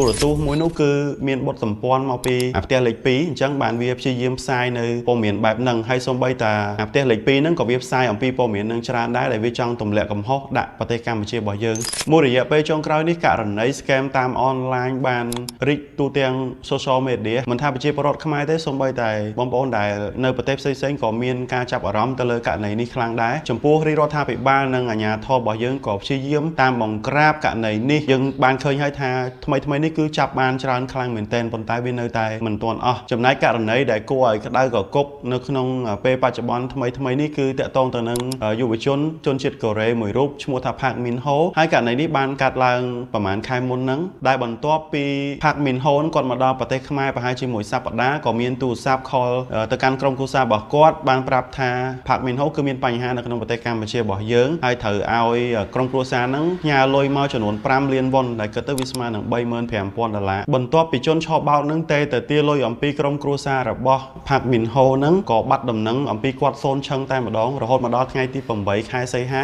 រទស្សន៍មួយនោះគឺមានបទសម្ព័ន្ធមកពីផ្ទះលេខ2អញ្ចឹងបានវាព្យាយាមផ្សាយនៅព័ត៌មានបែបហ្នឹងហើយសូម្បីតែផ្ទះលេខ2ហ្នឹងក៏វាផ្សាយអំពីព័ត៌មាននឹងច្រើនដែរដែលវាចង់ទម្លាក់កំហុសដាក់ប្រទេសកម្ពុជារបស់យើងមួយរយៈពេលចុងក្រោយនេះករណី scam តាមអនឡាញបានរីកទូទាំង social media មិនថាប្រជាពលរដ្ឋខ្មែរទេសូម្បីតែបងប្អូនដែលនៅប្រទេសផ្សេងៗក៏មានការចាប់អារម្មណ៍ទៅលើករណីនេះខ្លាំងដែរចំពោះរាជរដ្ឋាភិបាលនិងអាជ្ញាធររបស់យើងក៏ព្យាយាមតាមបង្ក្រាបករណីនេះយើងបានឃើញហើយថាថ្មីនេះគឺចាប់បានច្រើនខ្លាំងមែនទែនប៉ុន្តែវានៅតែមិនទាន់អស់ចំណែកករណីដែលគួរឲ្យក្តៅកគប់នៅក្នុងពេលបច្ចុប្បន្នថ្មីនេះគឺតាក់ទងទៅនឹងយុវជនជាតិកូរ៉េមួយរូបឈ្មោះថា Park Min Ho ហើយករណីនេះបានកាត់ឡើងប្រហែលខែមុនហ្នឹងដែលបន្ទាប់ពី Park Min Ho គាត់មកដល់ប្រទេសខ្មែរប្រហែលជាមួយសប្តាហ៍ក៏មានទូរស័ព្ទ call ទៅកាន់ក្រុមគ្រួសាររបស់គាត់បានប្រាប់ថា Park Min Ho គឺមានបញ្ហានៅក្នុងប្រទេសកម្ពុជារបស់យើងហើយត្រូវឲ្យក្រុមគ្រួសារហ្នឹងផ្ញើលុយមកចំនួន5លានវ៉ុនដែលគិតទៅវាស្មើនឹង$35,000បន្ទាប់ពីជនឆបោកហ្នឹងទៅទារលុយអំពីក្រុមគ្រួសាររបស់ Park Min Ho ហ្នឹងក៏បាត់ដំណឹងអំពីគាត់សូនឈឹងតែម្ដងរហូតមកដល់ថ្ងៃទី8ខែសីហា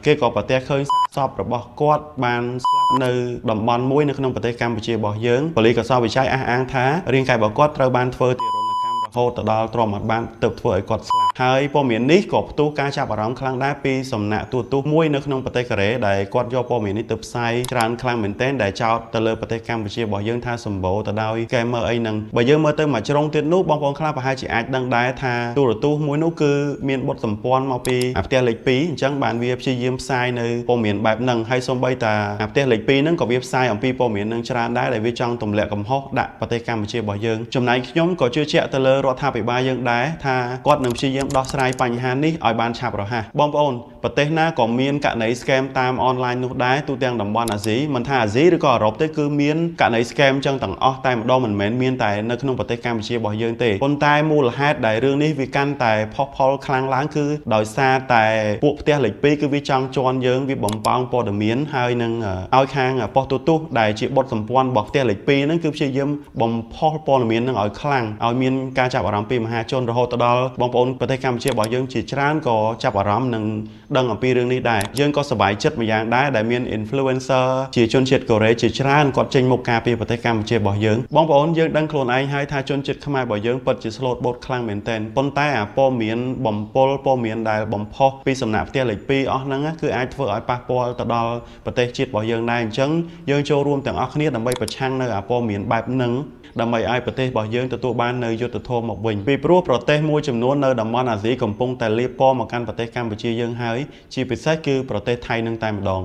គេក៏ប្រទះឃើញសពរបស់គាត់បានស្លាប់នៅតំបន់មួយនៅក្នុងប្រទេសកម្ពុជារបស់យើងប៉ូលីសក៏សវិច័យអះអាងថារាងកាយរបស់គាត់ត្រូវបានធ្វើទារុណកម្មរហូតទៅដល់ទ្រាំអត់បានទៅធ្វើឲ្យគាត់ស្លាប់ហើយព័ត៌មាននេះក៏ផ្ទុះការចាប់អារម្មណ៍ខ្លាំងដែរពីសំណាក់ទូរទស្សន៍មួយនៅក្នុងប្រទេសកូរ៉េដែលគាត់យកព័ត៌មាននេះទៅផ្សាយច្រើនខ្លាំងមែនទែនដែលចោទទៅលើប្រទេសកម្ពុជារបស់យើងថាសម្បូរទៅដោយ scammer អីហ្នឹងបើយើងមើលទៅមួយជ្រុងទៀតនោះបងប្អូនខ្លះប្រហែលជាអាចដឹងដែរថាទូរទស្សន៍មួយនោះគឺមានបទសម្ព័ន្ធមកពីផ្ទះលេខ2អញ្ចឹងបានវាព្យាយាមផ្សាយនៅព័ត៌មានបែបហ្នឹងហើយសូម្បីតែផ្ទះលេខ2ហ្នឹងក៏វាផ្សាយអំពីព័ត៌មាននឹងច្រើនដែរដែលវាចង់ទម្លាក់កំហុសដាក់ប្រទេសកម្ពុជារបស់យើងចំណែកខ្ញុំក៏ជឿជាក់ទៅលើរដ្ឋាភិបាលយើងដែរថាគាត់នឹងព្យាយាមដោះស្រាយបញ្ហានេះឲ្យបានឆាប់រហ័សបងប្អូនប្រទេសណាក៏មានករណី scam តាមអនឡាញនោះដែរទូទាំងតំបន់អាស៊ីមិនថាអាស៊ីឬក៏អឺរ៉ុបទេគឺមានករណី scam ចឹងទាំងអស់តែម្ដងមិនមែនមានតែនៅក្នុងប្រទេសកម្ពុជារបស់យើងទេប៉ុន្តែមូលហេតុដែលរឿងនេះវាកាន់តែផុសផុលខ្លាំងឡើងគឺដោយសារតែពួកផ្ទះលេខ2គឺវាចង់ជន់យើងវាបំផង់ព័ត៌មានហើយនឹងឲ្យខាងប៉ុស្តិ៍ទូរទស្សន៍ដែលជាបុតសម្ព័ន្ធរបស់ផ្ទះលេខ2ហ្នឹងគឺព្យាយាមបំផុសព័ត៌មាននឹងឲ្យខ្លាំងឲ្យមានការចាប់អារម្មណ៍ពីមហាជនរហូតទៅដល់បងប្អូនប្រទេសកម្ពុជារបស់យើងជាច្រើនក៏ចាប់អារម្មណ៍នឹងដឹងអំពីរឿងនេះដែរយើងក៏សប្បាយចិត្តមួយយ៉ាងដែរដែលមាន influencer ជាជនជាតិកូរ៉េជាច្រើនគាត់ចេញមុខការពីប្រទេសកម្ពុជារបស់យើងបងប្អូនយើងដឹងខ្លួនឯងហើយថាជនជាតិខ្មែររបស់យើងពិតជា slot boat ខ្លាំងមែនទែនប៉ុន្តែអាព័ត៌មានបំពល់ព័ត៌មានដែលបំផុសពីសំណាក់ផ្ទះលេខ2អស់ហ្នឹងគឺអាចធ្វើឲ្យប៉ះពាល់ទៅដល់ប្រទេសជាតិរបស់យើងដែរអញ្ចឹងយើងចូលរួមទាំងអស់គ្នាដើម្បីប្រឆាំងនៅអាព័ត៌មានបែបហ្នឹងដើម្បីឲ្យប្រទេសរបស់យើងទទួលបាននៅយុត្តិធម៌មកវិញពីព្រោះប្រទេសមួយចំនួននៅតំបន់អាស៊ីកំពុងតែលាបពណ៌មកកាន់ប្រទេសកម្ពុជាយើងហើយជាពិសេសគឺប្រទេសថៃនឹងតែម្ដង